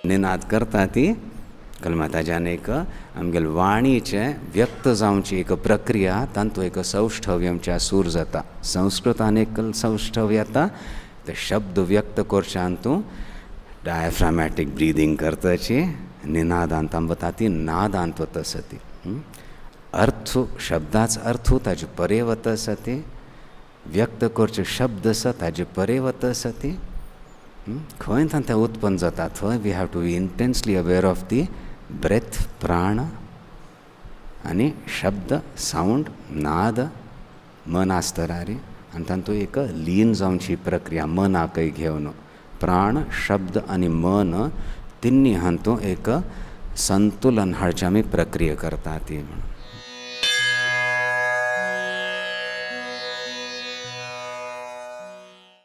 निनाद करता ती कलमाताच्यान एक आमगेल वाणीचे व्यक्त जावची एक प्रक्रिया तांतू एक सौष्ठव्यमच्या सूर जाता. संस्कृतान एक सौष्ठव येता ते शब्द व्यक्त करच्यान तूं डायफ्रामॅटीक ब्रिदींग करताची निनादांत आंबता ती नादांत वता सती. अर्थ शब्दाच अर्थ ताजे परे वता सती, व्यक्त करचे शब्द आसा ताजे परे वता सती. खंय तें उत्पन्न जाता थंय we have to be intensely aware of the breath, प्राण आनी शब्द, सावंड, नाद, मन आसता रे. आनी तांतूं एक लीन जावची प्रक्रिया मनाकय घेवन प्राण, शब्द आनी मन तिन्नी हातूंत एक संतुलन हाडची आमी प्रक्रिया करता ती.